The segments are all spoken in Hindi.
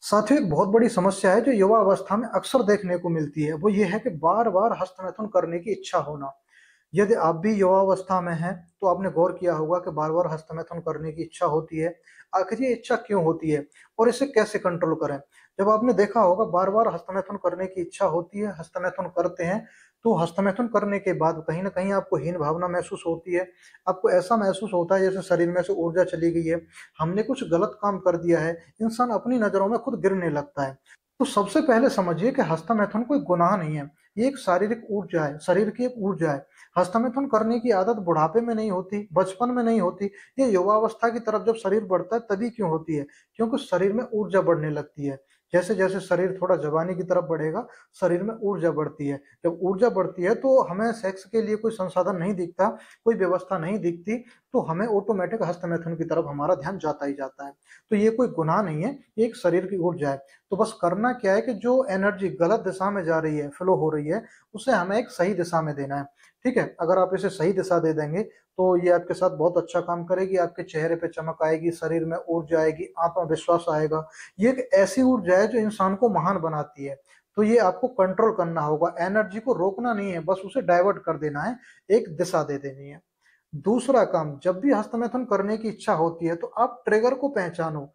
साथियों, एक बहुत बड़ी समस्या है जो युवा अवस्था में अक्सर देखने को मिलती है। वो ये है कि बार बार हस्तमैथुन करने की इच्छा होना। यदि आप भी युवा अवस्था में हैं तो आपने गौर किया होगा कि बार बार हस्तमैथुन करने की इच्छा होती है। आखिर ये इच्छा क्यों होती है और इसे कैसे कंट्रोल करें? जब आपने देखा होगा बार बार हस्तमैथुन करने की इच्छा होती है, हस्तमैथुन करते हैं, तो हस्तमैथुन करने के बाद कहीं ना कहीं आपको हीन भावना महसूस होती है। आपको ऐसा महसूस होता है जैसे शरीर में से ऊर्जा चली गई है, हमने कुछ गलत काम कर दिया है। इंसान अपनी नजरों में खुद गिरने लगता है। तो सबसे पहले समझिए कि हस्तमैथुन कोई गुनाह नहीं है। ये एक शारीरिक ऊर्जा है, शरीर की एक ऊर्जा है। हस्तमैथुन करने की आदत बुढ़ापे में नहीं होती, बचपन में नहीं होती। ये युवावस्था की तरफ जब शरीर बढ़ता है तभी क्यों होती है? क्योंकि शरीर में ऊर्जा बढ़ने लगती है। जैसे जैसे शरीर थोड़ा जवानी की तरफ बढ़ेगा, शरीर में ऊर्जा बढ़ती है। जब ऊर्जा बढ़ती है तो हमें सेक्स के लिए कोई संसाधन नहीं दिखता, कोई व्यवस्था नहीं दिखती, तो हमें ऑटोमेटिक हस्तमैथुन की तरफ हमारा ध्यान जाता ही जाता है। तो ये कोई गुनाह नहीं है, ये एक शरीर की ऊर्जा है। तो बस करना क्या है कि जो एनर्जी गलत दिशा में जा रही है, फ्लो हो रही है, उसे हमें एक सही दिशा में देना है। ठीक है, अगर आप इसे सही दिशा दे देंगे तो ये आपके साथ बहुत अच्छा काम करेगी। आपके चेहरे पे चमक आएगी, शरीर में ऊर्जा आएगी, आत्मविश्वास आएगा। ये एक ऐसी ऊर्जा है जो इंसान को महान बनाती है। तो ये आपको कंट्रोल करना होगा, एनर्जी को रोकना नहीं है, बस उसे डाइवर्ट कर देना है, एक दिशा दे देनी है। दूसरा काम, जब भी हस्तमैथुन करने की इच्छा होती है तो आप ट्रिगर को पहचानो।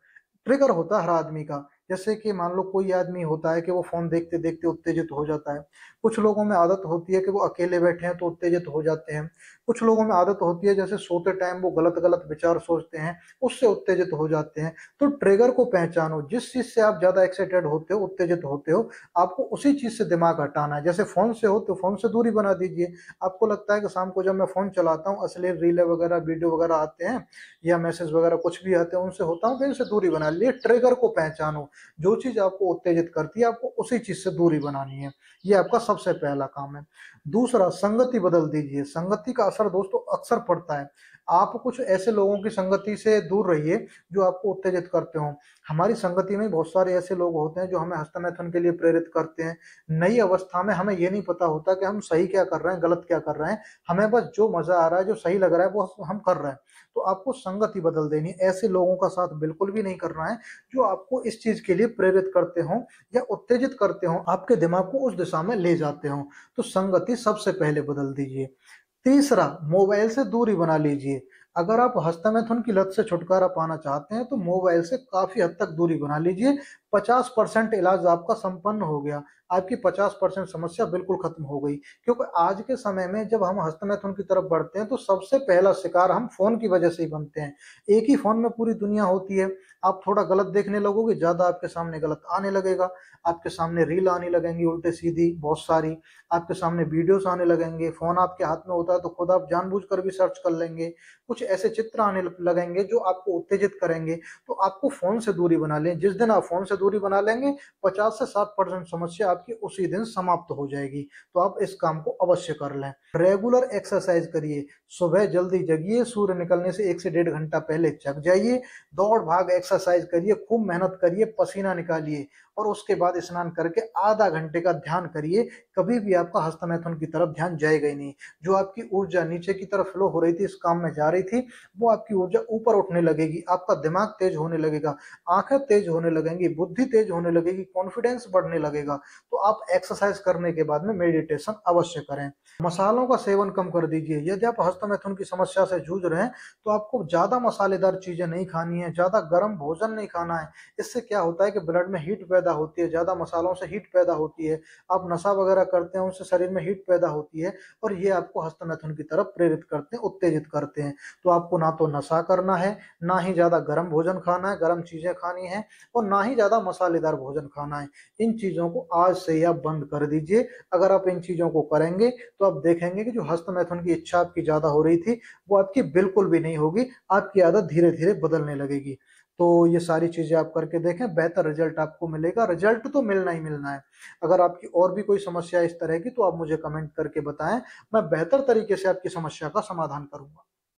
ट्रिगर होता है हर आदमी का। जैसे कि मान लो कोई आदमी होता है कि वो फोन देखते देखते उत्तेजित हो जाता है। कुछ लोगों में आदत होती है कि वो अकेले बैठे हैं तो उत्तेजित हो जाते हैं। कुछ लोगों में आदत होती है जैसे सोते टाइम वो गलत गलत विचार सोचते हैं, उससे उत्तेजित हो जाते हैं। तो ट्रिगर को पहचानो, जिस चीज से आप ज्यादा एक्साइटेड होते हो, उत्तेजित होते हो, आपको उसी चीज से दिमाग हटाना है। जैसे फोन से हो तो फोन से दूरी बना दीजिए। आपको लगता है कि शाम को जब मैं फोन चलाता हूँ अश्लील रीलें वगैरह, वीडियो वगैरह आते हैं या मैसेज वगैरह कुछ भी आते हैं, उनसे होता हूँ तो इनसे दूरी बना लिए। ट्रिगर को पहचानो, जो चीज आपको उत्तेजित करती है आपको उसी चीज से दूरी बनानी है। ये आपका सबसे पहला काम है। दूसरा, संगति बदल दीजिए। संगति का असर दोस्तों अक्सर पड़ता है। आप कुछ ऐसे लोगों की संगति से दूर रहिए जो आपको उत्तेजित करते हो। हमारी संगति में बहुत सारे ऐसे लोग होते हैं जो हमें हस्तमैथुन के लिए प्रेरित करते हैं। नई अवस्था में हमें ये नहीं पता होता कि हम सही क्या कर रहे हैं, गलत क्या कर रहे हैं। हमें बस जो मजा आ रहा है, जो सही लग रहा है, वो हम कर रहे हैं। तो आपको संगति बदल देनी है। ऐसे लोगों का साथ बिल्कुल भी नहीं करना है जो आपको इस चीज के लिए प्रेरित करते हो या उत्तेजित करते हो, आपके दिमाग को उस दिशा में ले जाते हो। तो संगति सबसे पहले बदल दीजिए। तीसरा, मोबाइल से दूरी बना लीजिए। अगर आप हस्तमैथुन की लत से छुटकारा पाना चाहते हैं तो मोबाइल से काफी हद तक दूरी बना लीजिए। 50% इलाज आपका संपन्न हो गया। आपकी 50% समस्या बिल्कुल खत्म हो गई। क्योंकि आज के समय में जब हम हस्तमैथुन की तरफ बढ़ते हैं तो सबसे पहला शिकार हम फोन की वजह से ही बनते हैं। एक ही फोन में पूरी दुनिया होती है। आप थोड़ा गलत देखने लगोगे, ज्यादा आपके सामने गलत आने लगेगा। आपके सामने रील आने लगेंगी उल्टे सीधी बहुत सारी। आपके सामने वीडियोस आने लगेंगे। फोन आपके हाथ में होता है तो खुद आप जानबूझकर भी सर्च कर लेंगे। कुछ ऐसे चित्र आने लगेंगे जो आपको उत्तेजित करेंगे। तो आपको फोन से दूरी बना लें। जिस दिन आप फोन से दूरी बना लेंगे 50 से 60% समस्या आपकी उसी दिन समाप्त हो जाएगी। तो आप इस काम को अवश्य कर लें। रेगुलर एक्सरसाइज करिए। सुबह जल्दी जगिए, सूर्य निकलने से 1 से 1.5 घंटा पहले जग जाइए। दौड़ भाग एक्सरसाइज करिए, खूब मेहनत करिए, पसीना निकालिए और उसके बाद स्नान करके आधा घंटे का ध्यान करिए। कभी भी आपका हस्तमैथुन की तरफ ध्यान जाएगा ही नहीं। जो आपकी ऊर्जा नीचे की तरफ फ्लो हो रही थी, इस काम में जा रही थी, वो आपकी ऊर्जा ऊपर उठने लगेगी। आपका दिमाग तेज होने लगेगा, आंखें तेज होने लगेंगी, बुद्धि तेज होने लगेगी, कॉन्फिडेंस बढ़ने लगेगा। तो आप एक्सरसाइज करने के बाद में मेडिटेशन अवश्य करें। मसालों का सेवन कम कर दीजिए। यदि आप हस्तमैथुन की समस्या से जूझ रहे हैं तो आपको ज्यादा मसालेदार चीजें नहीं खानी है, ज्यादा गर्म भोजन नहीं खाना है। इससे क्या होता है कि ब्लड में हीट पैदा होती है, ज्यादा मसालों से हीट पैदा होती है। आप नशा वगैरह करते हैं, उनसे शरीर में हीट पैदा होती है और ये आपको हस्तमैथुन की तरफ प्रेरित करते हैं, उत्तेजित करते हैं। तो आपको ना तो नशा करना है, ना ही ज्यादा गर्म भोजन खाना है, गर्म चीजें खानी है, और ना ही ज्यादा मसालेदार भोजन खाना है। इन चीजों को आज से ही आप बंद कर दीजिए। अगर आप इन चीजों को करेंगे तो आप देखेंगे कि जो हस्तमैथुन की इच्छा आपकी ज्यादा हो रही थी वो आपकी बिल्कुल भी नहीं होगी। आपकी आदत धीरे धीरे बदलने लगेगी। तो ये सारी चीजें आप करके देखें, बेहतर रिजल्ट आपको मिलेगा। रिजल्ट तो मिलना ही मिलना है। अगर आपकी और भी कोई समस्या इस तरह की तो आप मुझे कमेंट करके बताएं, मैं बेहतर तरीके से आपकी समस्या का समाधान करूंगा।